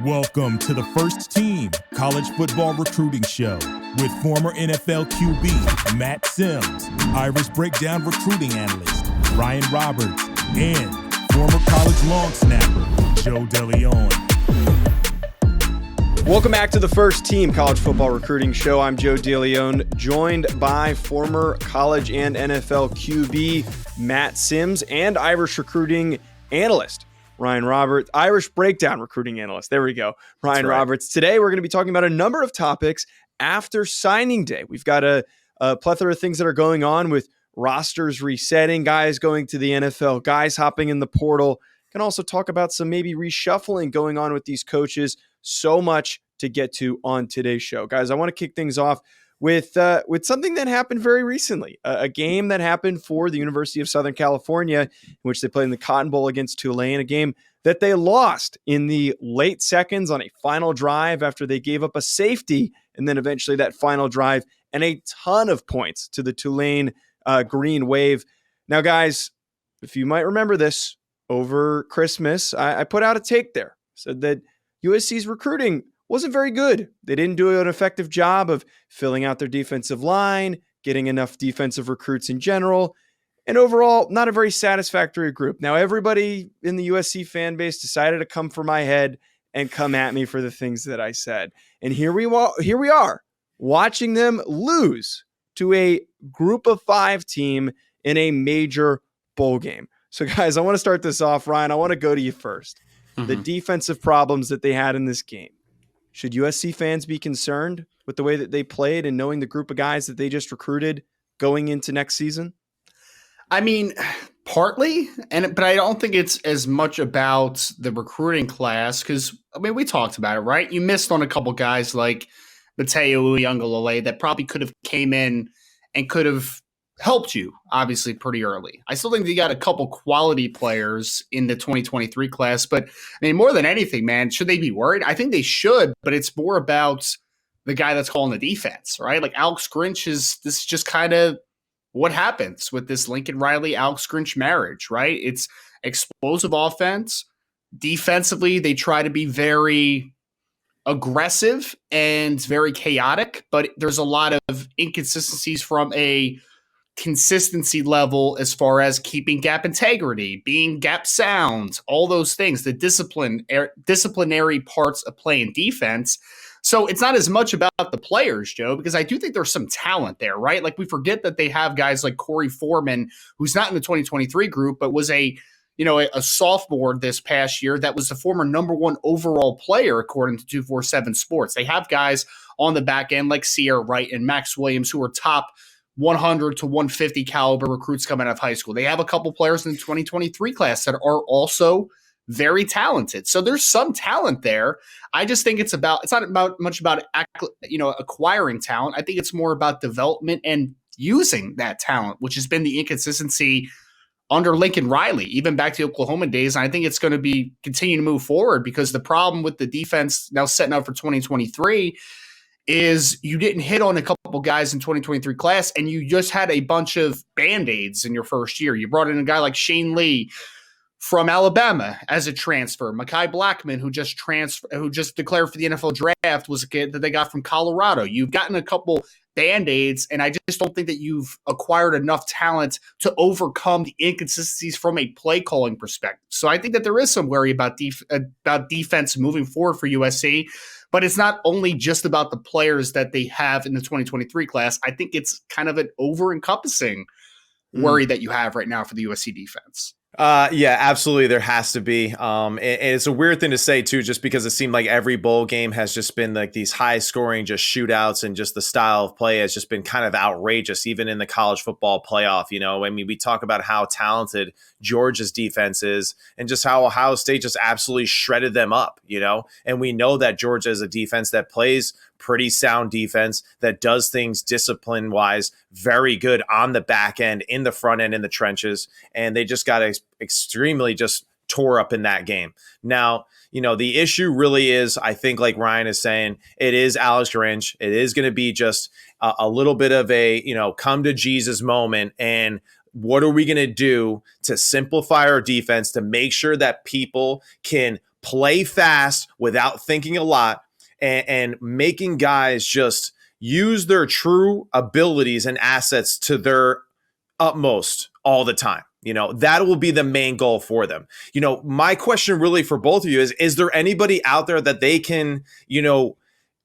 Welcome to the First Team College Football Recruiting Show with former NFL QB Matt Sims, Irish Breakdown Recruiting Analyst Ryan Roberts, and former college long snapper Joe DeLeone. Welcome back to the First Team College Football Recruiting Show. I'm Joe DeLeone, joined by former college and NFL QB Matt Sims and Irish recruiting analyst Ryan Roberts, Irish Breakdown Recruiting Analyst. There we go. Ryan Roberts. Today, we're going to be talking about a number of topics after signing day. We've got a plethora of things that are going on with rosters resetting, guys going to the NFL, guys hopping in the portal. Can also talk about some maybe reshuffling going on with these coaches. So much to get to on today's show. Guys, I want to kick things off with something that happened very recently, a game that happened for the University of Southern California, in which they played in the Cotton Bowl against Tulane, a game that they lost in the late seconds on a final drive after they gave up a safety, and then eventually that final drive and a ton of points to the Tulane Green Wave. Now, guys, if you might remember this, over Christmas, I put out a take there, said that USC's recruiting wasn't very good. They didn't do an effective job of filling out their defensive line, getting enough defensive recruits in general, and overall, not a very satisfactory group. Now, everybody in the USC fan base decided to come for my head and come at me for the things that I said. And here we are, watching them lose to a group of 5 team in a major bowl game. So, guys, I want to start this off. Ryan, I want to go to you first. The defensive problems that they had in this game. Should USC fans be concerned with the way that they played and knowing the group of guys that they just recruited going into next season? I mean, partly, but I don't think it's as much about the recruiting class because, I mean, we talked about it, right? You missed on a couple guys like Mateo Uyunglele that probably could have came in and could have helped you, obviously, pretty early. I still think they got a couple quality players in the 2023 class, but I mean, more than anything, man, should they be worried? I think they should, but it's more about the guy that's calling the defense, right? Like Alex Grinch this is just kind of what happens with this Lincoln Riley, Alex Grinch marriage, right? It's explosive offense. Defensively, they try to be very aggressive and very chaotic, but there's a lot of inconsistencies from a consistency level as far as keeping gap integrity, being gap sound, all those things, the disciplinary parts of playing defense. So it's not as much about the players, Joe, because I do think there's some talent there, right? Like we forget that they have guys like Corey Foreman, who's not in the 2023 group, but was a sophomore this past year that was the former number 1 overall player, according to 247 Sports. They have guys on the back end like Sierra Wright and Max Williams who are top 100 to 150 caliber recruits coming out of high school. They have a couple players in the 2023 class that are also very talented. So there's some talent there. I just think it's not much about acquiring talent. I think it's more about development and using that talent, which has been the inconsistency under Lincoln Riley, even back to the Oklahoma days. And I think it's going to be continue to move forward because the problem with the defense now setting up for 2023 is you didn't hit on a couple guys in 2023 class and you just had a bunch of Band-Aids in your first year. You brought in a guy like Shane Lee from Alabama as a transfer. Mekhi Blackman, who just declared for the NFL draft, was a kid that they got from Colorado. You've gotten a couple Band-Aids, and I just don't think that you've acquired enough talent to overcome the inconsistencies from a play calling perspective. So I think that there is some worry about defense moving forward for USC. But it's not only just about the players that they have in the 2023 class. I think it's kind of an over-encompassing worry that you have right now for the USC defense. Yeah, absolutely. There has to be. And it's a weird thing to say, too, just because it seemed like every bowl game has just been like these high scoring, just shootouts, and just the style of play has just been kind of outrageous, even in the college football playoff. I mean, we talk about how talented Georgia's defense is and just how Ohio State just absolutely shredded them up, and we know that Georgia is a defense that plays pretty sound defense, that does things discipline wise very good on the back end, in the front end, in the trenches, and they just got extremely just tore up in that game. Now, the issue really is, I think, like Ryan is saying, it is Alex Grinch. It is going to be just a little bit of a come to Jesus moment, and what are we going to do to simplify our defense to make sure that people can play fast without thinking a lot, and making guys just use their true abilities and assets to their utmost all the time. That will be the main goal for them. My question really for both of you is there anybody out there that they can,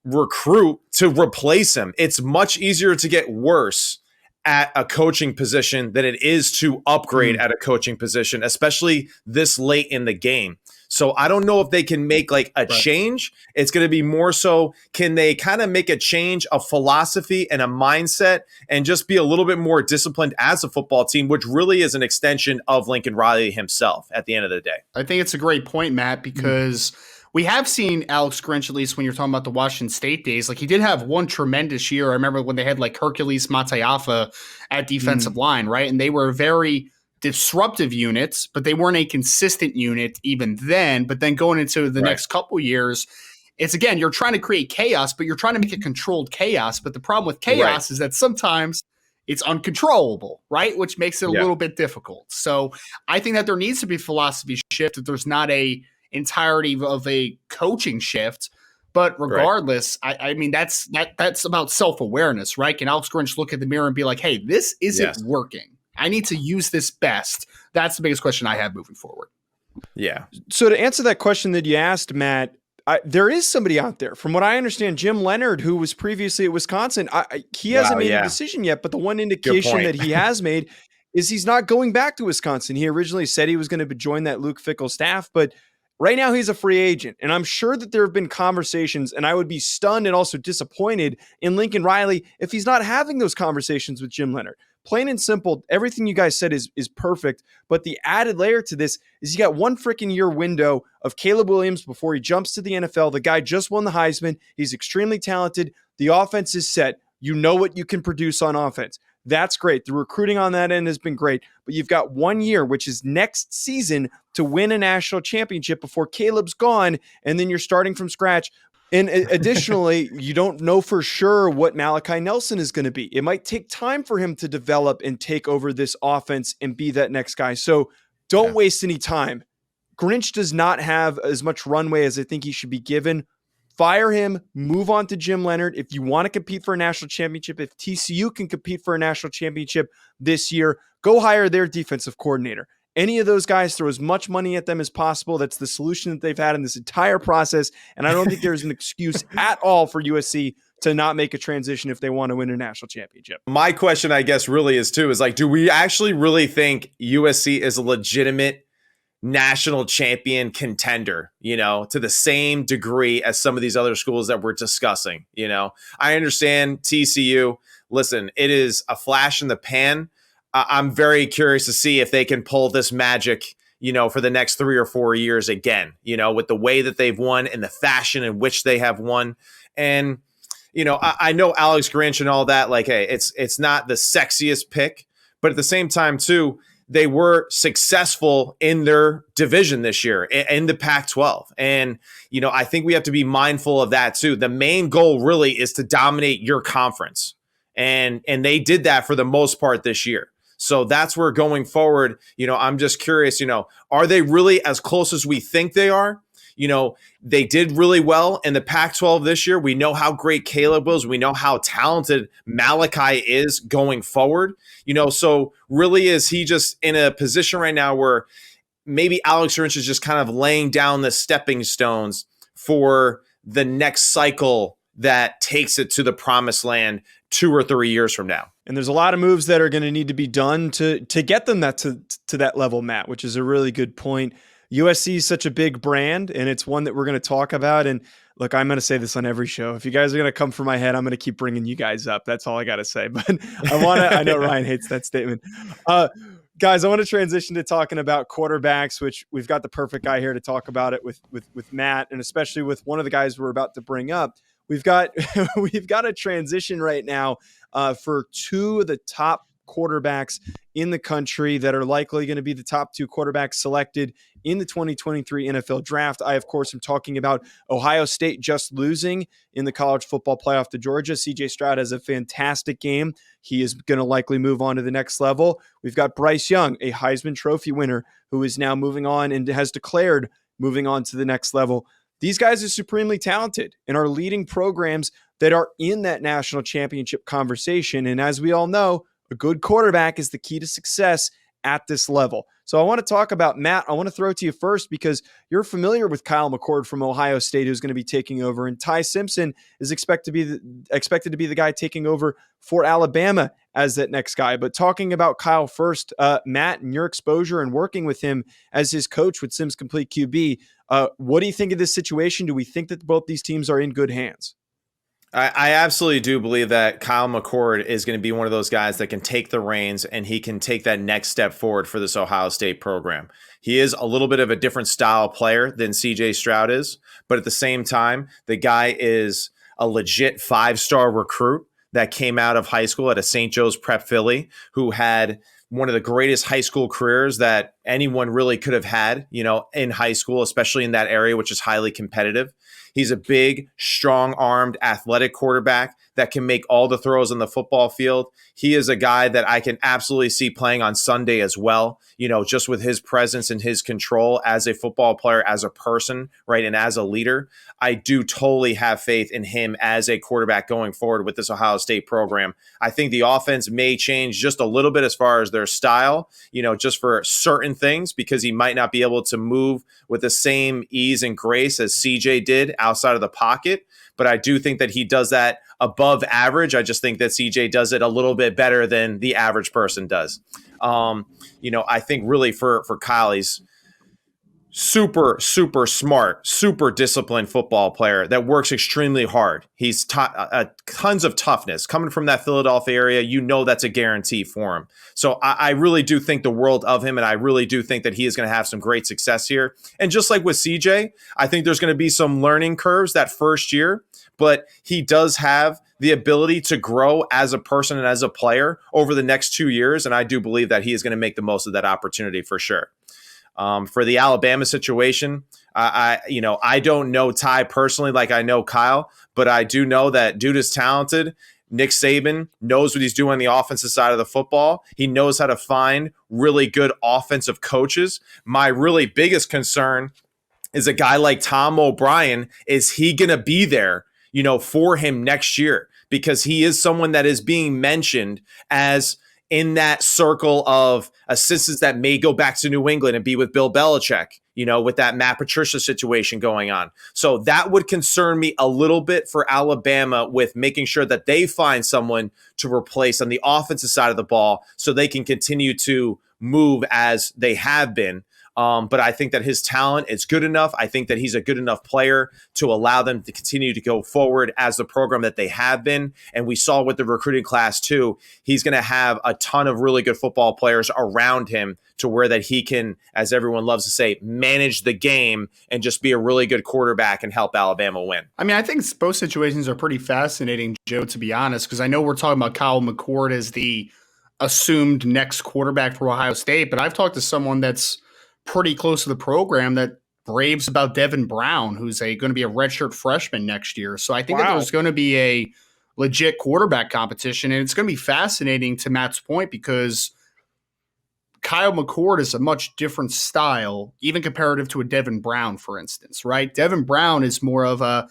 recruit to replace him? It's much easier to get worse at a coaching position than it is to upgrade at a coaching position, especially this late in the game. So I don't know if they can make like a change. It's going to be more so, can they kind of make a change, a philosophy and a mindset, and just be a little bit more disciplined as a football team, which really is an extension of Lincoln Riley himself at the end of the day. I think it's a great point, Matt, because we have seen Alex Grinch, at least when you're talking about the Washington State days. Like, he did have one tremendous year. I remember when they had like Hercules Matayafa at defensive line, right? And they were very disruptive units, but they weren't a consistent unit even then. But then going into the next couple years, it's, again, you're trying to create chaos, but you're trying to make it controlled chaos. But the problem with chaos is that sometimes it's uncontrollable, right? Which makes it a little bit difficult. So I think that there needs to be philosophy shift, that there's not a entirety of a coaching shift. But regardless, I mean, that's about self-awareness, right? Can Alex Grinch look at the mirror and be like, hey, this isn't working. I need to use this best. That's the biggest question I have moving forward. Yeah. So to answer that question that you asked, Matt, there is somebody out there. From what I understand, Jim Leonard, who was previously at Wisconsin, he hasn't made a decision yet, but the one indication that he has made is he's not going back to Wisconsin. He originally said he was going to join that Luke Fickell staff, but right now he's a free agent. And I'm sure that there have been conversations, and I would be stunned and also disappointed in Lincoln Riley if he's not having those conversations with Jim Leonard. Plain and simple, everything you guys said is perfect, but the added layer to this is you got one freaking year window of Caleb Williams before he jumps to the NFL. The guy just won the Heisman. He's extremely talented. The offense is set. You know what you can produce on offense. That's great. The recruiting on that end has been great, but you've got 1 year, which is next season, to win a national championship before Caleb's gone, and then you're starting from scratch. And additionally, you don't know for sure what Malachi Nelson is going to be. It might take time for him to develop and take over this offense and be that next guy. So don't waste any time. Grinch does not have as much runway as I think he should be given. Fire him, move on to Jim Leonard. If you want to compete for a national championship, if TCU can compete for a national championship this year, go hire their defensive coordinator. Any of those guys, throw as much money at them as possible. That's the solution that they've had in this entire process. And I don't think there's an excuse at all for USC to not make a transition if they want to win a national championship. My question, I guess, really is like, do we actually really think USC is a legitimate national champion contender, to the same degree as some of these other schools that we're discussing? I understand TCU. Listen, it is a flash in the pan. I'm very curious to see if they can pull this magic, for the next 3 or 4 years again, with the way that they've won and the fashion in which they have won. And, I know Alex Grinch and all that, like, hey, it's not the sexiest pick, but at the same time too, they were successful in their division this year in the Pac-12. And, I think we have to be mindful of that too. The main goal really is to dominate your conference. And they did that for the most part this year. So that's where going forward, I'm just curious, are they really as close as we think they are? They did really well in the Pac-12 this year. We know how great Caleb was. We know how talented Malachi is going forward. So really, is he just in a position right now where maybe Alex Grinch is just kind of laying down the stepping stones for the next cycle that takes it to the promised land 2 or 3 years from now? And there's a lot of moves that are going to need to be done to get them to that level, Matt, which is a really good point. USC is such a big brand, and it's one that we're going to talk about. And look, I'm going to say this on every show. If you guys are going to come for my head, I'm going to keep bringing you guys up. That's all I got to say. But I know Ryan hates that statement. Guys, I want to transition to talking about quarterbacks, which we've got the perfect guy here to talk about it with Matt, and especially with one of the guys we're about to bring up. We've got a transition right now for 2 of the top quarterbacks in the country that are likely going to be the top 2 quarterbacks selected in the 2023 NFL draft. I, of course, am talking about Ohio State just losing in the college football playoff to Georgia. CJ Stroud has a fantastic game. He is going to likely move on to the next level. We've got Bryce Young, a Heisman Trophy winner, who is now moving on and has declared moving on to the next level. These guys are supremely talented and are leading programs that are in that national championship conversation. And as we all know, a good quarterback is the key to success at this level. So I want to talk about Matt. I want to throw it to you first because you're familiar with Kyle McCord from Ohio State, who's going to be taking over, and Ty Simpson is expected to be the guy taking over for Alabama as that next guy. But talking about Kyle first, Matt, and your exposure and working with him as his coach with Sims Complete QB, what do you think of this situation? Do we think that both these teams are in good hands? I absolutely do believe that Kyle McCord is going to be one of those guys that can take the reins and he can take that next step forward for this Ohio State program. He is a little bit of a different style player than CJ Stroud is, but at the same time, the guy is a legit 5-star recruit that came out of high school at a St. Joe's Prep Philly, who had one of the greatest high school careers that anyone really could have had, in high school, especially in that area, which is highly competitive. He's a big, strong-armed, athletic quarterback that can make all the throws on the football field. He is a guy that I can absolutely see playing on Sunday as well, just with his presence and his control as a football player, as a person, right, and as a leader. I do totally have faith in him as a quarterback going forward with this Ohio State program. I think the offense may change just a little bit as far as their style, just for certain things, because he might not be able to move with the same ease and grace as CJ did outside of the pocket. But I do think that he does that above average. I just think that CJ does it a little bit better than the average person does. I think really for Kyle, he's super, super smart, super disciplined football player that works extremely hard. He's tons of toughness. Coming from that Philadelphia area, that's a guarantee for him. So I really do think the world of him, and I really do think that he is going to have some great success here. And just like with CJ, I think there's going to be some learning curves that first year, but he does have the ability to grow as a person and as a player over the next 2 years, and I do believe that he is going to make the most of that opportunity for sure. For the Alabama situation, I don't know Ty personally like I know Kyle, but I do know that dude is talented. Nick Saban knows what he's doing on the offensive side of the football. He knows how to find really good offensive coaches. My really biggest concern is a guy like Tom O'Brien. Is he going to be there, for him next year? Because he is someone that is being mentioned as in that circle of assistants that may go back to New England and be with Bill Belichick, with that Matt Patricia situation going on. So that would concern me a little bit for Alabama with making sure that they find someone to replace on the offensive side of the ball so they can continue to move as they have been. But I think that his talent is good enough. I think that he's a good enough player to allow them to continue to go forward as the program that they have been. And we saw with the recruiting class too, he's going to have a ton of really good football players around him to where that he can, as everyone loves to say, manage the game and just be a really good quarterback and help Alabama win. I mean, I think both situations are pretty fascinating, Joe, to be honest, because I know we're talking about Kyle McCord as the assumed next quarterback for Ohio State, but I've talked to someone that's pretty close to the program that raves about Devin Brown, who's going to be a redshirt freshman next year. So I think that there's going to be a legit quarterback competition, and it's going to be fascinating to Matt's point because Kyle McCord is a much different style, even comparative to a Devin Brown, for instance, right? Devin Brown is more of a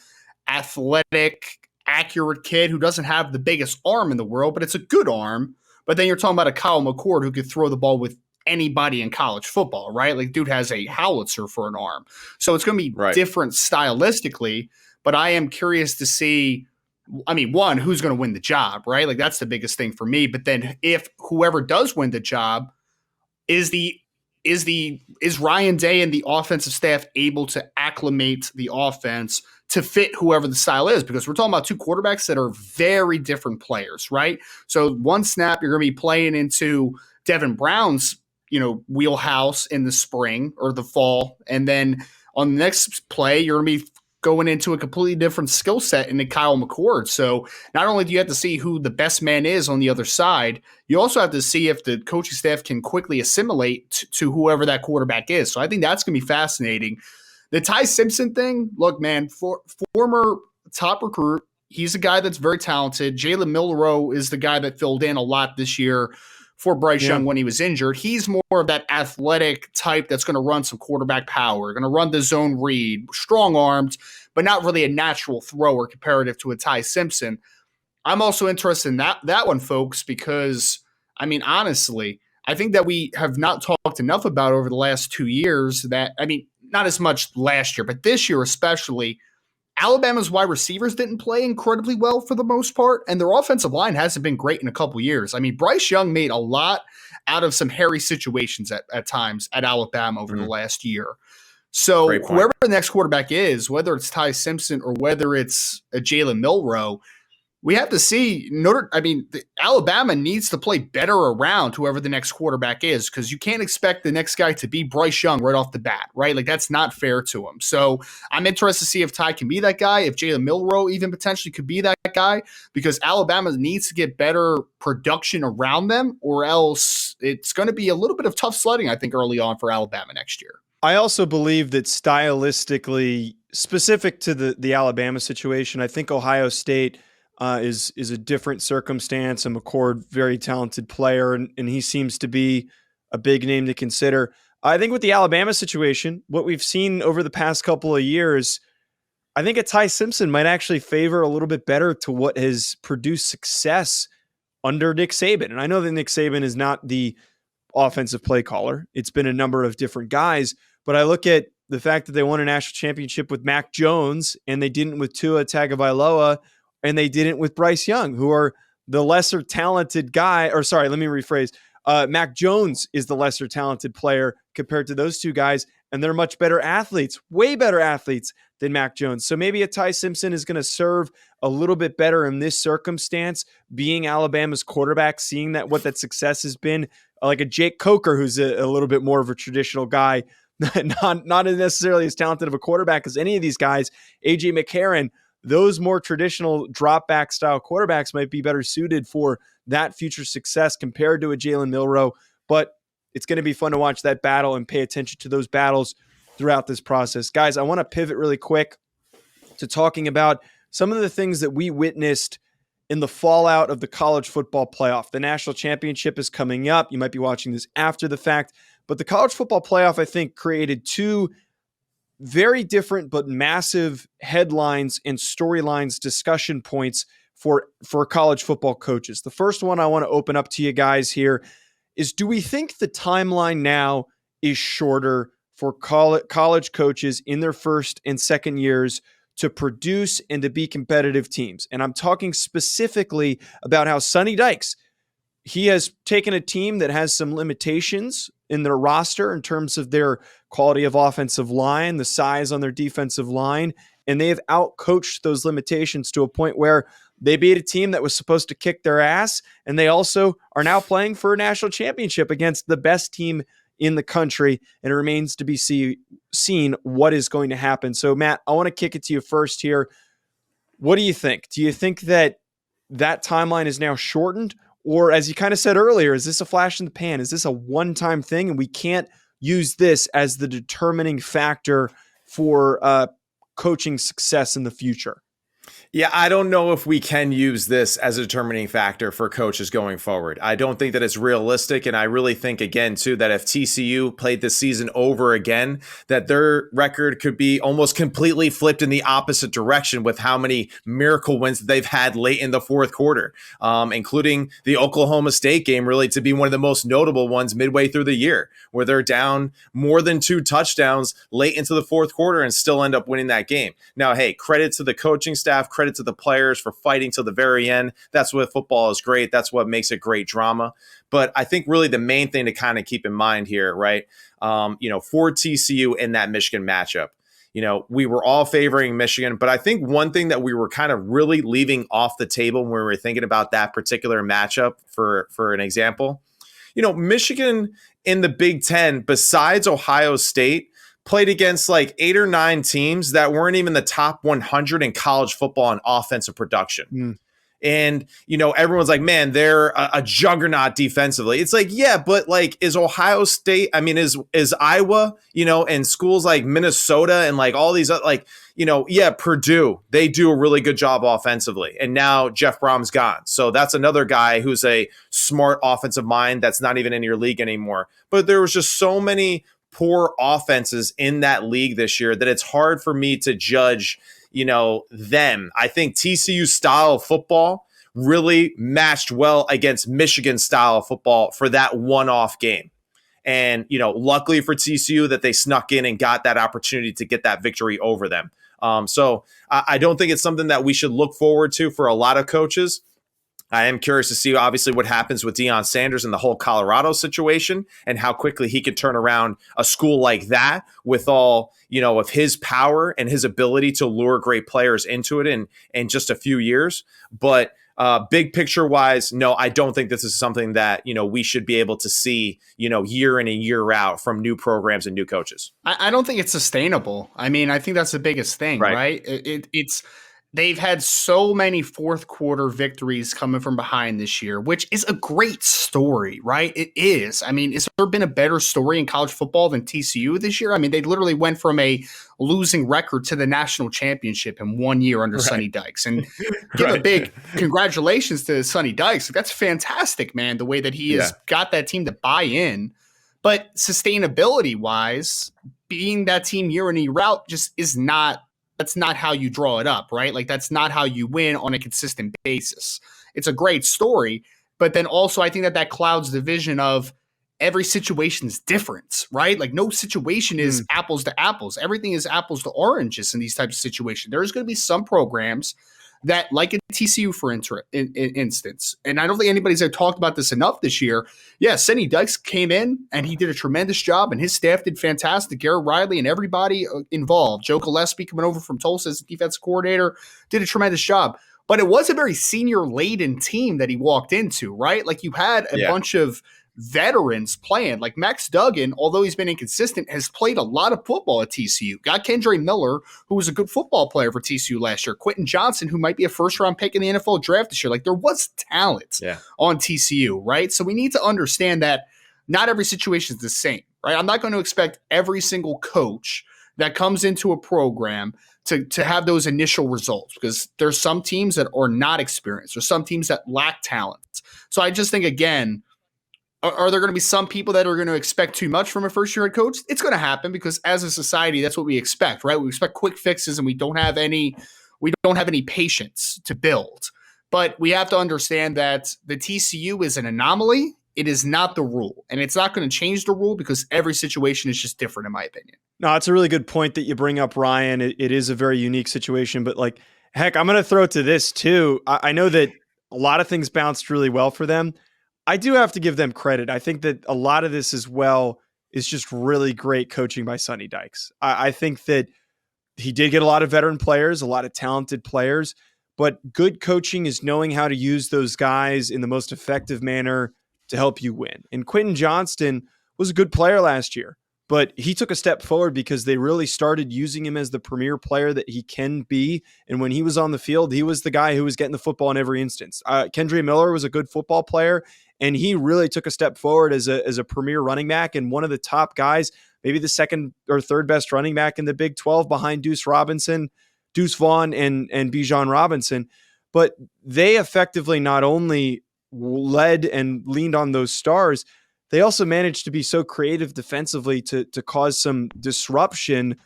athletic, accurate kid who doesn't have the biggest arm in the world, but it's a good arm. But then you're talking about a Kyle McCord who could throw the ball with anybody in college football, right? Like, dude has a howitzer for an arm. So it's going to be different stylistically, but I am curious to see, one, who's going to win the job, right? Like, that's the biggest thing for me. But then if whoever does win the job, is Ryan Day and the offensive staff able to acclimate the offense to fit whoever the style is? Because we're talking about two quarterbacks that are very different players, right? So one snap, you're going to be playing into Devin Brown's wheelhouse in the spring or the fall. And then on the next play, you're going to be going into a completely different skill set in Kyle McCord. So not only do you have to see who the best man is on the other side, you also have to see if the coaching staff can quickly assimilate to whoever that quarterback is. So I think that's going to be fascinating. The Ty Simpson thing, look, man, former top recruit, he's a guy that's very talented. Jalen Milroe is the guy that filled in a lot this year for Bryce Young when he was injured. He's more of that athletic type that's going to run some quarterback power, going to run the zone read, strong-armed, but not really a natural thrower comparative to a Ty Simpson. I'm also interested in that one, folks, because, I mean, honestly, I think that we have not talked enough about over the last 2 years that, I mean, not as much last year, but this year especially, Alabama's wide receivers didn't play incredibly well for the most part, and their offensive line hasn't been great in a couple years. I mean, Bryce Young made a lot out of some hairy situations at times at Alabama over the last year. So whoever the next quarterback is, whether it's Ty Simpson or whether it's a Jalen Milroe, we have to see. Alabama needs to play better around whoever the next quarterback is, because you can't expect the next guy to be Bryce Young right off the bat, right? Like, that's not fair to him. So I'm interested to see if Ty can be that guy, if Jalen Milroe even potentially could be that guy, because Alabama needs to get better production around them, or else it's going to be a little bit of tough sledding, I think, early on for Alabama next year. I also believe that stylistically, specific to the Alabama situation, I think Ohio State is a different circumstance. And McCord, very talented player, and he seems to be a big name to consider. I think with the Alabama situation, what we've seen over the past couple of years, I think a Ty Simpson might actually favor a little bit better to what has produced success under Nick Saban. And I know that Nick Saban is not the offensive play caller. It's been a number of different guys, but I look at the fact that they won a national championship with Mac Jones, and they didn't with Tua Tagovailoa, and they didn't with Bryce Young, who are the lesser talented guy. Or sorry, let me rephrase. Mac Jones is the lesser talented player compared to those two guys, and they're much better athletes, way better athletes than Mac Jones. So maybe a Ty Simpson is going to serve a little bit better in this circumstance, being Alabama's quarterback, seeing that what that success has been, like a Jake Coker, who's a little bit more of a traditional guy, not necessarily as talented of a quarterback as any of these guys. A.J. McCarron, those more traditional drop back style quarterbacks might be better suited for that future success compared to a Jalen Milroe. But it's going to be fun to watch that battle and pay attention to those battles throughout this process. Guys, I want to pivot really quick to talking about some of the things that we witnessed in the fallout of the college football playoff. The national championship is coming up. You might be watching this after the fact, but the college football playoff, I think, created two very different but massive headlines and storylines, discussion points for college football coaches. The first one I want to open up to you guys here is, do we think the timeline now is shorter for college coaches in their first and second years to produce and to be competitive teams? And I'm talking specifically about how Sonny Dykes, he has taken a team that has some limitations in their roster in terms of their quality of offensive line, the size on their defensive line, and they have outcoached those limitations to a point where they beat a team that was supposed to kick their ass, and they also are now playing for a national championship against the best team in the country, and it remains to be seen what is going to happen. So, Matt, I want to kick it to you first here. What do you think? Do you think that timeline is now shortened? Or, as you kind of said earlier, is this a flash in the pan? Is this a one-time thing, and we can't use this as the determining factor for coaching success in the future? Yeah, I don't know if we can use this as a determining factor for coaches going forward. I don't think that it's realistic. And I really think, again, too, that if TCU played this season over again, that their record could be almost completely flipped in the opposite direction with how many miracle wins that they've had late in the fourth quarter, including the Oklahoma State game, really to be one of the most notable ones midway through the year, where they're down more than 2 touchdowns late into the fourth quarter and still end up winning that game. Now, hey, credit to the coaching staff, credit to the players for fighting till the very end. That's what football is great. That's what makes it great drama. But I think really the main thing to kind of keep in mind here, right? For TCU in that Michigan matchup, we were all favoring Michigan, but I think one thing that we were kind of really leaving off the table when we were thinking about that particular matchup, for an example, Michigan in the Big Ten, besides Ohio State, played against like 8 or 9 teams that weren't even the top 100 in college football in offensive production. And, everyone's like, man, they're a juggernaut defensively. It's like, yeah, but like, is Ohio State, is Iowa, and schools like Minnesota and like all these, Purdue, they do a really good job offensively. And now Jeff Brom's gone. So that's another guy who's a smart offensive mind that's not even in your league anymore. But there was just so many poor offenses in that league this year that it's hard for me to judge them. I think TCU's style of football really matched well against Michigan style of football for that one-off game. And, luckily for TCU that they snuck in and got that opportunity to get that victory over them. So I don't think it's something that we should look forward to for a lot of coaches. I am curious to see, obviously, what happens with Deion Sanders and the whole Colorado situation and how quickly he can turn around a school like that with all, of his power and his ability to lure great players into it in just a few years. But big picture wise, no, I don't think this is something that, we should be able to see, year in and year out from new programs and new coaches. I don't think it's sustainable. I mean, I think that's the biggest thing, right? It's they've had so many fourth quarter victories coming from behind this year, which is a great story, right? It is. I mean, has there been a better story in college football than TCU this year? I mean, they literally went from a losing record to the national championship in 1 year under Sonny Dykes. And give a big congratulations to Sonny Dykes. That's fantastic, man, the way that he has got that team to buy in. But sustainability wise, being that team year in and year out just is not. That's not how you draw it up, right? Like that's not how you win on a consistent basis. It's a great story, but then also I think that clouds the vision of every situation is different, right? Like no situation is apples to apples. Everything is apples to oranges in these types of situations. There's going to be some programs that, like a TCU, for instance, and I don't think anybody's ever talked about this enough this year. Yeah, Sonny Dykes came in and he did a tremendous job, and his staff did fantastic. Garrett Riley and everybody involved. Joe Gillespie coming over from Tulsa as defensive coordinator did a tremendous job. But it was a very senior-laden team that he walked into, right? Like you had a bunch of veterans playing. Like Max Duggan, although he's been inconsistent, has played a lot of football at TCU. Got Kendre Miller, who was a good football player for TCU last year. Quentin Johnson, who might be a first-round pick in the NFL draft this year. Like there was talent on TCU, right? So we need to understand that not every situation is the same, right? I'm not going to expect every single coach that comes into a program to have those initial results, because there's some teams that are not experienced. There's some teams that lack talent. So I just think, again, are there going to be some people that are going to expect too much from a first-year head coach? It's going to happen because as a society, that's what we expect, right? We expect quick fixes, and we don't have any patience to build. But we have to understand that the TCU is an anomaly. It is not the rule, and it's not going to change the rule because every situation is just different, in my opinion. No, it's a really good point that you bring up, Ryan. It is a very unique situation, but like, heck, I'm going to throw it to this too. I know that a lot of things bounced really well for them. I do have to give them credit. I think that a lot of this as well is just really great coaching by Sonny Dykes. I think that he did get a lot of veteran players, a lot of talented players, but good coaching is knowing how to use those guys in the most effective manner to help you win. And Quentin Johnston was a good player last year, but he took a step forward because they really started using him as the premier player that he can be. And when he was on the field, he was the guy who was getting the football in every instance. Kendre Miller was a good football player, and he really took a step forward as a premier running back and one of the top guys, maybe the second or third best running back in the Big 12 behind Deuce Vaughn and Bijan Robinson. But they effectively not only led and leaned on those stars, they also managed to be so creative defensively to cause some disruption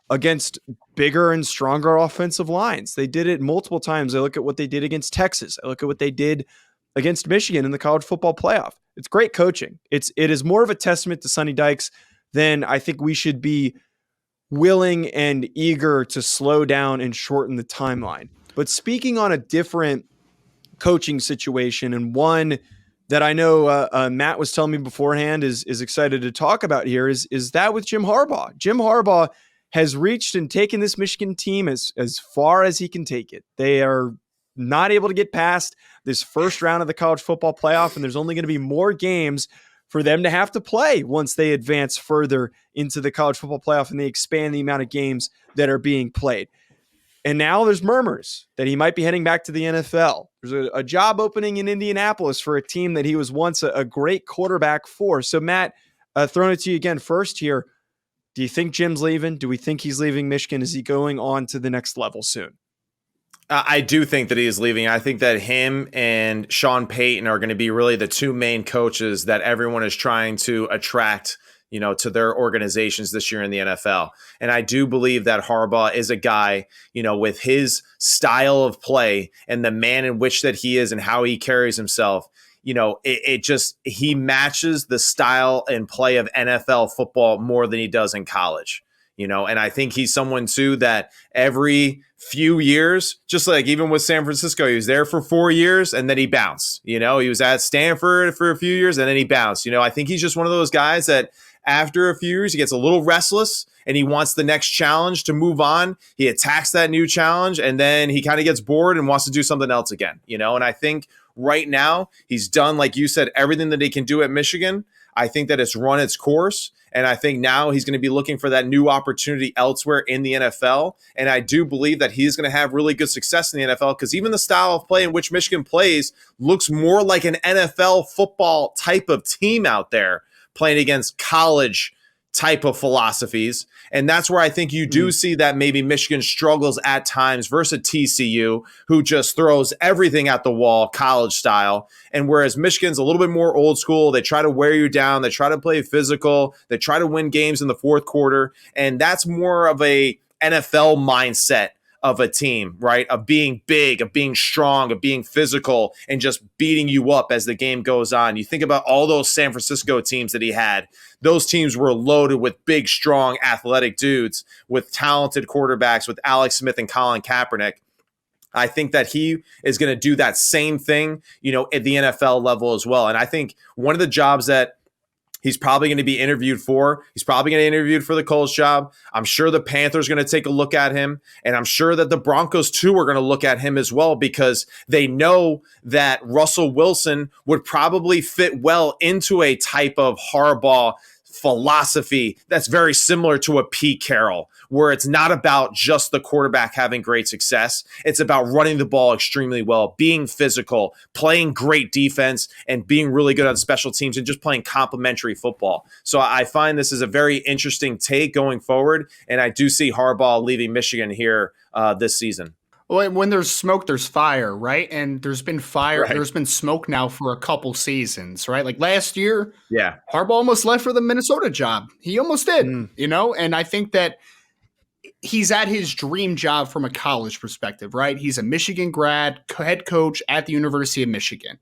against bigger and stronger offensive lines. They did it multiple times. I look at what they did against Texas. I look at what they did against Michigan in the college football playoff. It's great coaching. It is more of a testament to Sonny Dykes than I think we should be willing and eager to slow down and shorten the timeline. But speaking on a different coaching situation, and one that I know Matt was telling me beforehand is excited to talk about here, is that with Jim Harbaugh. Jim Harbaugh has reached and taken this Michigan team as far as he can take it. They are not able to get past this first round of the college football playoff, and there's only going to be more games for them to have to play once they advance further into the college football playoff and they expand the amount of games that are being played. And now there's murmurs that he might be heading back to the NFL. There's a job opening in Indianapolis for a team that he was once a great quarterback for. So, Matt, throwing it to you again first here. Do you think Jim's leaving? Do we think he's leaving Michigan? Is he going on to the next level soon? I do think that he is leaving. I think that him and Sean Payton are going to be really the two main coaches that everyone is trying to attract, to their organizations this year in the NFL. And I do believe that Harbaugh is a guy, with his style of play and the man in which that he is and how he carries himself. He matches the style and play of NFL football more than he does in college. And I think he's someone too that every few years, just like even with San Francisco, he was there for 4 years and then he bounced. He was at Stanford for a few years and then he bounced. I think he's just one of those guys that after a few years, he gets a little restless and he wants the next challenge to move on. He attacks that new challenge and then he kind of gets bored and wants to do something else again. And I think right now he's done, like you said, everything that he can do at Michigan. I think that it's run its course. And I think now he's going to be looking for that new opportunity elsewhere in the NFL. And I do believe that he's going to have really good success in the NFL because even the style of play in which Michigan plays looks more like an NFL football type of team out there playing against college type of philosophies. And that's where I think you do see that maybe Michigan struggles at times versus TCU, who just throws everything at the wall, college style. And whereas Michigan's a little bit more old school, they try to wear you down, they try to play physical, they try to win games in the fourth quarter. And that's more of a NFL mindset of a team, right? Of being big, of being strong, of being physical, and just beating you up as the game goes on. You think about all those San Francisco teams that he had. Those teams were loaded with big, strong, athletic dudes with talented quarterbacks with Alex Smith and Colin Kaepernick. I think that he is going to do that same thing, at the NFL level as well. And I think one of the jobs that he's probably going to be interviewed for. He's probably going to be interviewed for the Colts job. I'm sure the Panthers are going to take a look at him. And I'm sure that the Broncos, too, are going to look at him as well because they know that Russell Wilson would probably fit well into a type of Harbaugh philosophy that's very similar to a Pete Carroll, where it's not about just the quarterback having great success. It's about running the ball extremely well, being physical, playing great defense, and being really good on special teams and just playing complementary football. So I find this is a very interesting take going forward, and I do see Harbaugh leaving Michigan here this season. Well, when there's smoke, there's fire, right? And there's been fire. Right. There's been smoke now for a couple seasons, right? Like last year, yeah, Harbaugh almost left for the Minnesota job. He almost did, and I think that he's at his dream job from a college perspective, right? He's a Michigan grad, head coach at the University of Michigan.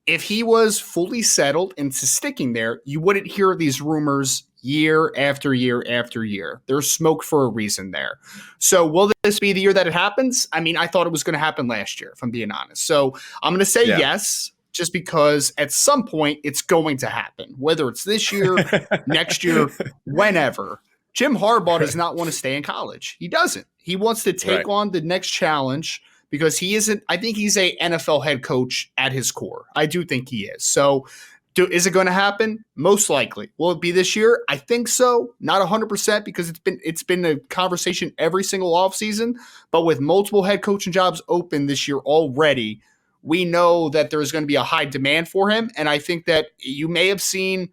If he was fully settled into sticking there, you wouldn't hear these rumors year after year after year. There's smoke for a reason there. So will this be the year that it happens? I mean, I thought it was going to happen last year, if I'm being honest. So I'm going to say yes, just because at some point it's going to happen, whether it's this year, next year, whenever. Jim Harbaugh does not want to stay in college. He doesn't. He wants to take on the next challenge because he isn't. I think he's a NFL head coach at his core. I do think he is. So is it going to happen? Most likely. Will it be this year? I think so. Not 100% because it's been a conversation every single offseason. But with multiple head coaching jobs open this year already, we know that there's going to be a high demand for him. And I think that you may have seen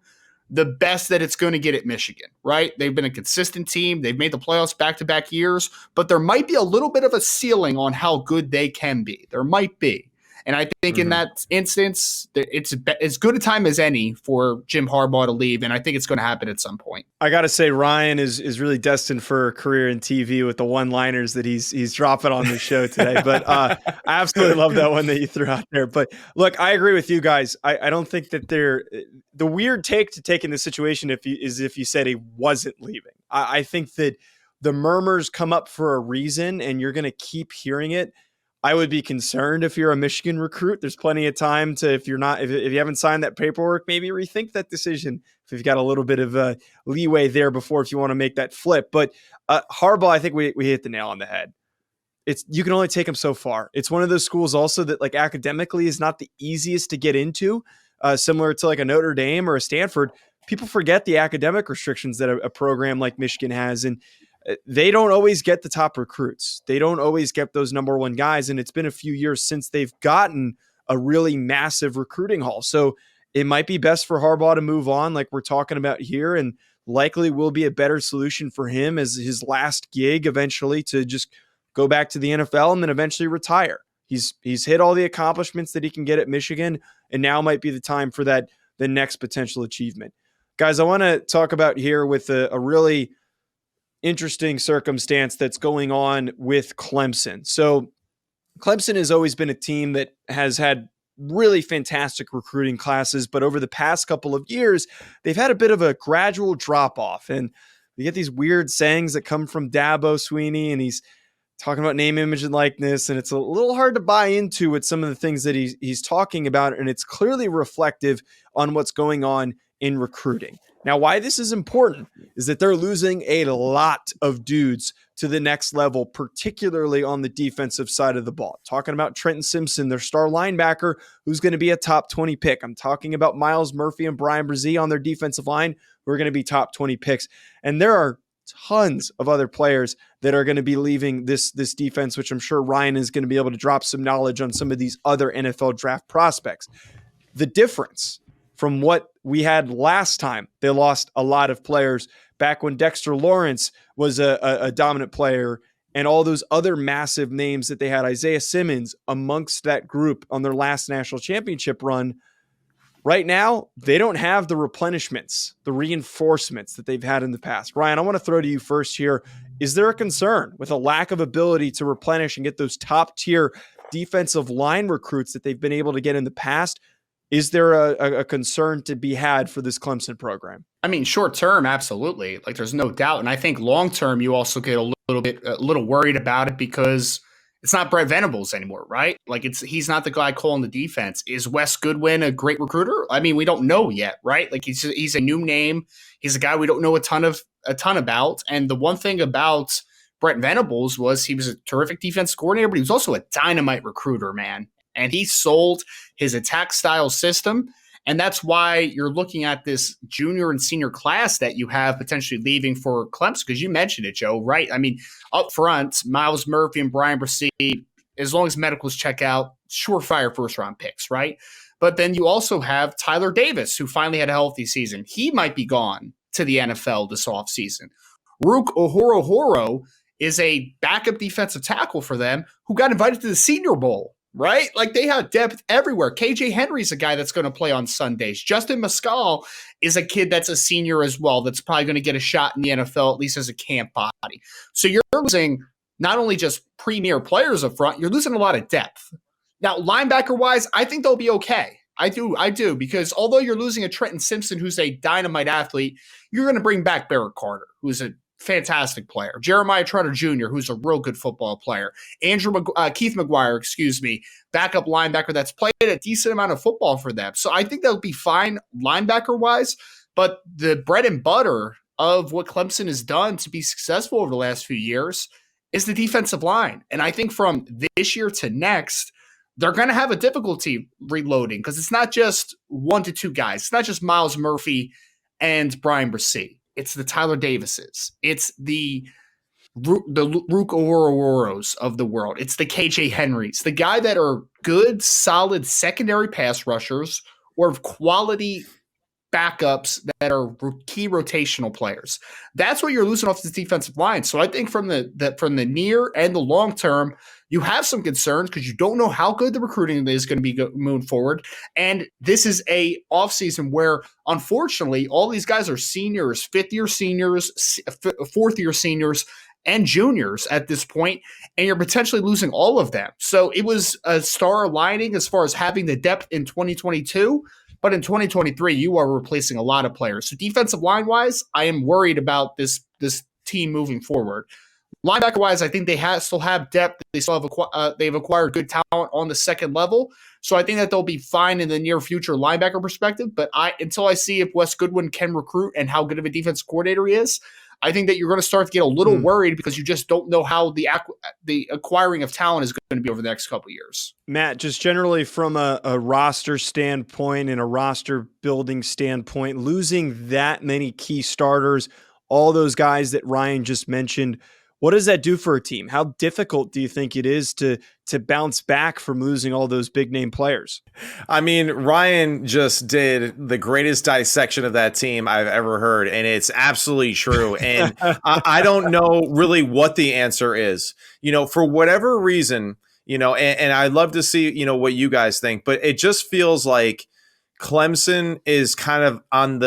the best that it's going to get at Michigan, right? They've been a consistent team. They've made the playoffs back-to-back years, but there might be a little bit of a ceiling on how good they can be. There might be. And I think in that instance, it's as good a time as any for Jim Harbaugh to leave, and I think it's going to happen at some point. I got to say, Ryan is really destined for a career in TV with the one-liners that he's dropping on the show today. But I absolutely love that one that you threw out there. But look, I agree with you guys. I don't think that the weird take to take in this situation is if you said he wasn't leaving. I think that the murmurs come up for a reason, and you're going to keep hearing it. I would be concerned if you're a Michigan recruit. There's plenty of time to, if you haven't signed that paperwork, maybe rethink that decision if you've got a little bit of leeway there before, if you want to make that flip. But Harbaugh, I think we hit the nail on the head. You can only take him so far. It's one of those schools also that like academically is not the easiest to get into, similar to like a Notre Dame or a Stanford. People forget the academic restrictions that a program like Michigan has. And they don't always get the top recruits. They don't always get those number one guys. And it's been a few years since they've gotten a really massive recruiting haul. So it might be best for Harbaugh to move on like we're talking about here, and likely will be a better solution for him as his last gig eventually to just go back to the NFL and then eventually retire. He's hit all the accomplishments that he can get at Michigan, and now might be the time for the next potential achievement. Guys, I want to talk about here with a really interesting circumstance that's going on with Clemson. So Clemson has always been a team that has had really fantastic recruiting classes, but over the past couple of years, they've had a bit of a gradual drop off. And you get these weird sayings that come from Dabo Swinney, and he's talking about name, image, and likeness. And it's a little hard to buy into with some of the things that he's talking about. And it's clearly reflective on what's going on in recruiting. Now, why this is important is that they're losing a lot of dudes to the next level, particularly on the defensive side of the ball. Talking about Trenton Simpson, their star linebacker, who's going to be a top 20 pick. I'm talking about Miles Murphy and Brian Brzee on their defensive line, who are going to be top 20 picks. And there are tons of other players that are going to be leaving this defense, which I'm sure Ryan is going to be able to drop some knowledge on some of these other NFL draft prospects. The difference from what we had last time, they lost a lot of players back when Dexter Lawrence was a dominant player, and all those other massive names that they had, Isaiah Simmons amongst that group on their last national championship run. Right now, they don't have the replenishments, the reinforcements that they've had in the past. Ryan, I want to throw to you first here. Is there a concern with a lack of ability to replenish and get those top tier defensive line recruits that they've been able to get in the past? Is there a concern to be had for this Clemson program? I mean, short term, absolutely. Like, there's no doubt. And I think long term, you also get a little worried about it because it's not Brett Venables anymore, right? Like, he's not the guy calling the defense. Is Wes Goodwin a great recruiter? I mean, we don't know yet, right? Like, he's a new name. He's a guy we don't know a ton about. And the one thing about Brett Venables was he was a terrific defense coordinator, but he was also a dynamite recruiter, man. And he sold his attack style system. And that's why you're looking at this junior and senior class that you have potentially leaving for Clemson, because you mentioned it, Joe, right? I mean, up front, Miles Murphy and Brian Brzee, as long as medicals check out, surefire first-round picks, right? But then you also have Tyler Davis, who finally had a healthy season. He might be gone to the NFL this offseason. Rook Ohorohoro is a backup defensive tackle for them who got invited to the Senior Bowl. Right? Like, they have depth everywhere. KJ Henry's a guy that's going to play on Sundays. Justin Mescal is a kid that's a senior as well that's probably going to get a shot in the NFL, at least as a camp body. So you're losing not only just premier players up front, you're losing a lot of depth. Now, linebacker-wise, I think they'll be okay. I do, because although you're losing a Trenton Simpson who's a dynamite athlete, you're going to bring back Barrett Carter, who's a fantastic player. Jeremiah Trotter Jr., who's a real good football player. Keith McGuire, backup linebacker that's played a decent amount of football for them. So I think they'll be fine linebacker-wise, but the bread and butter of what Clemson has done to be successful over the last few years is the defensive line. And I think from this year to next, they're going to have a difficulty reloading because it's not just 1 to 2 guys. It's not just Miles Murphy and Brian Brzee. It's the Tyler Davises. It's the Rook Ohorohoros of the world. It's the KJ Henrys, the guy that are good, solid secondary pass rushers or quality backups that are key rotational players. That's what you're losing off this defensive line. So I think from the near and the long term, you have some concerns because you don't know how good the recruiting is going to be moving forward. And this is a offseason where, unfortunately, all these guys are seniors, fifth-year seniors, fourth-year seniors, and juniors at this point, and you're potentially losing all of them. So it was a star aligning as far as having the depth in 2022, but in 2023, you are replacing a lot of players. So defensive line-wise, I am worried about this team moving forward. Linebacker-wise, I think they still have depth. They still have they've acquired good talent on the second level. So I think that they'll be fine in the near future linebacker perspective. But until I see if Wes Goodwin can recruit and how good of a defense coordinator he is, I think that you're going to start to get a little worried because you just don't know how the acquiring of talent is going to be over the next couple of years. Matt, just generally from a roster standpoint and a roster building standpoint, losing that many key starters all those guys that Ryan just mentioned. What does that do for a team? How difficult do you think it is to bounce back from losing all those big name players? I mean, Ryan just did the greatest dissection of that team I've ever heard, and it's absolutely true. And I don't know really what the answer is. For whatever reason, and I'd love to see, what you guys think, but it just feels like Clemson is kind of on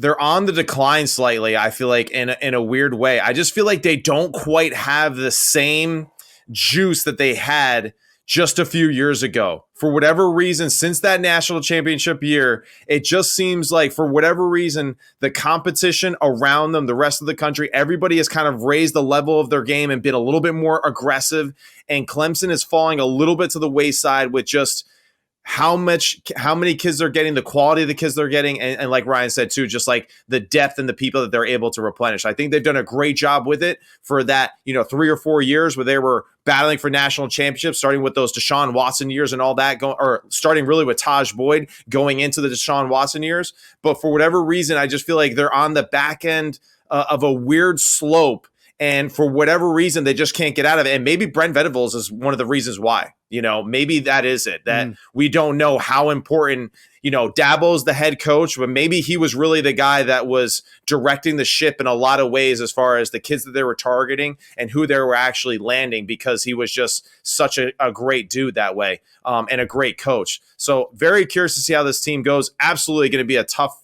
they're on the decline slightly, I feel like, in a weird way. I just feel like they don't quite have the same juice that they had just a few years ago. For whatever reason, since that national championship year, it just seems like, for whatever reason, the competition around them, the rest of the country, everybody has kind of raised the level of their game and been a little bit more aggressive. And Clemson is falling a little bit to the wayside with just how many kids they're getting, the quality of the kids they're getting, and like Ryan said too, just like the depth and the people that they're able to replenish. I think they've done a great job with it for that, 3 or 4 years where they were battling for national championships, starting with those Deshaun Watson years and all that, or starting really with Taj Boyd going into the Deshaun Watson years. But for whatever reason, I just feel like they're on the back end of a weird slope. And for whatever reason, they just can't get out of it. And maybe Brent Venables is one of the reasons why. Maybe that is it, that we don't know how important, Dabo's the head coach, but maybe he was really the guy that was directing the ship in a lot of ways as far as the kids that they were targeting and who they were actually landing, because he was just such a great dude that way, and a great coach. So very curious to see how this team goes. Absolutely going to be a tough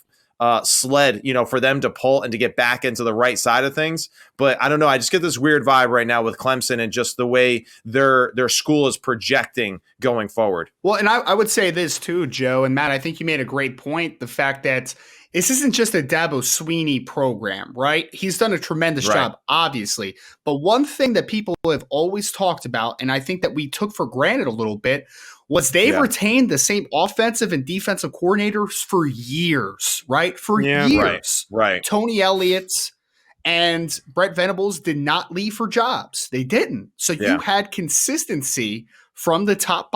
sled, for them to pull and to get back into the right side of things. But I don't know. I just get this weird vibe right now with Clemson and just the way their school is projecting going forward. Well, and I would say this too, Joe and Matt, I think you made a great point. The fact that this isn't just a Dabo Swinney program, right? He's done a tremendous job, obviously. But one thing that people have always talked about, and I think that we took for granted a little bit, was they've retained the same offensive and defensive coordinators for years, right? For years. Right. Tony Elliott and Brent Venables did not leave for jobs. They didn't. So you had consistency from the top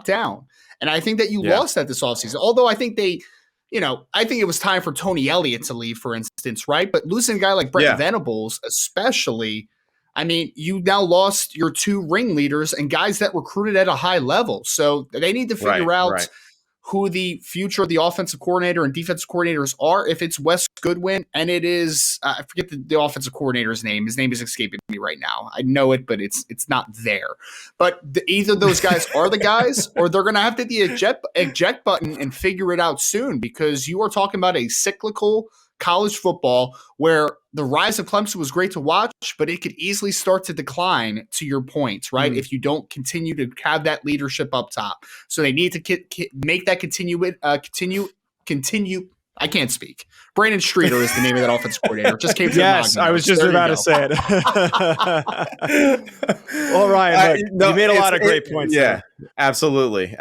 down. And I think that you lost that this offseason. Although I think I think it was time for Tony Elliott to leave, for instance, right? But losing a guy like Brent Venables, especially, I mean, you now lost your two ringleaders and guys that recruited at a high level. So they need to figure out who the future of the offensive coordinator and defensive coordinators are. If it's Wes Goodwin, and it is, I forget the offensive coordinator's name. His name is escaping me right now. I know it, but it's not there. But either those guys are the guys, or they're going to have to hit the eject button and figure it out soon, because you are talking about a cyclical college football where the rise of Clemson was great to watch, but it could easily start to decline, to your points, right? If you don't continue to have that leadership up top. So they need to make that continue. I can't speak. Brandon Streeter is the name of that offensive coordinator. It just came from I was just about to say it. Well, Ryan, look, you made a lot of great points. Yeah, there. Absolutely.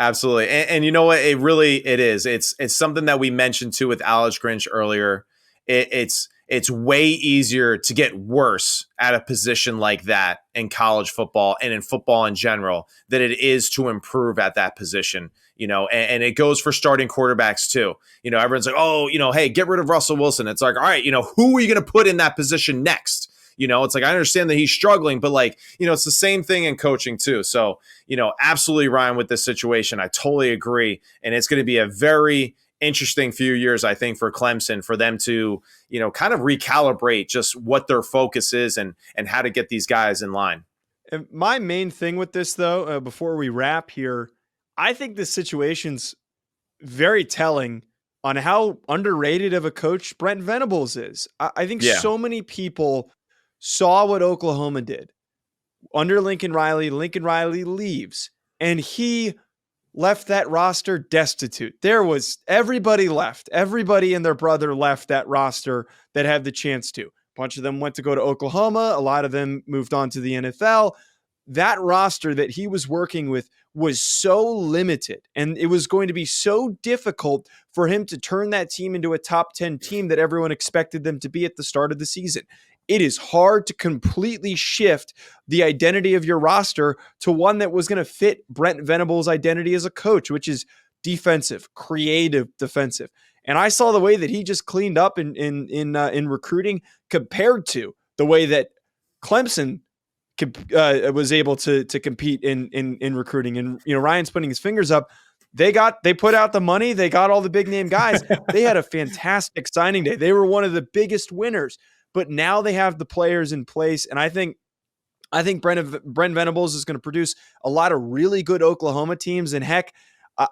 And you know what? It is. It's something that we mentioned too with Alex Grinch earlier. It's way easier to get worse at a position like that in college football and in football in general than it is to improve at that position, and it goes for starting quarterbacks too. Everyone's like, oh, hey, get rid of Russell Wilson. It's like, all right, who are you going to put in that position next? It's like, I understand that he's struggling, but it's the same thing in coaching too. So, absolutely, Ryan, with this situation, I totally agree. And it's going to be a very interesting few years, I think, for Clemson, for them to, kind of recalibrate just what their focus is and how to get these guys in line. And my main thing with this, though, before we wrap here, I think this situation's very telling on how underrated of a coach Brent Venables is. I think so many people saw what Oklahoma did under Lincoln Riley. Lincoln Riley leaves, and he left that roster destitute. Everybody left. Everybody and their brother left that roster that had the chance to. A bunch of them went to go to Oklahoma. A lot of them moved on to the NFL. That roster that he was working with was so limited, and it was going to be so difficult for him to turn that team into a top 10 team that everyone expected them to be at the start of the season. It is hard to completely shift the identity of your roster to one that was going to fit Brent Venables' identity as a coach, which is defensive, creative defensive. And I saw the way that he just cleaned up in recruiting compared to the way that Clemson was able to compete in recruiting. And Ryan's putting his fingers up. They put out the money. They got all the big name guys. They had a fantastic signing day. They were one of the biggest winners. But now they have the players in place, and I think Brent Venables is going to produce a lot of really good Oklahoma teams. And heck,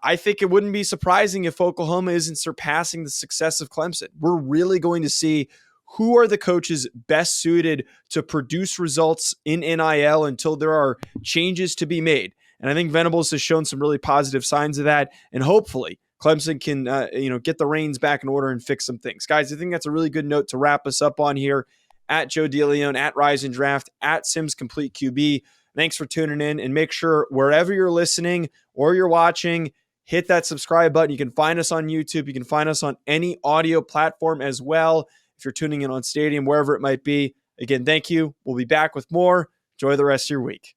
I think it wouldn't be surprising if Oklahoma isn't surpassing the success of Clemson. We're really going to see who are the coaches best suited to produce results in NIL until there are changes to be made. And I think Venables has shown some really positive signs of that. And hopefully Clemson can get the reins back in order and fix some things. Guys, I think that's a really good note to wrap us up on here. At Joe DeLeone, at Rise and Draft, at Sims Complete QB. Thanks for tuning in, and make sure wherever you're listening or you're watching, hit that subscribe button. You can find us on YouTube. You can find us on any audio platform as well. If you're tuning in on Stadium, wherever it might be. Again, thank you. We'll be back with more. Enjoy the rest of your week.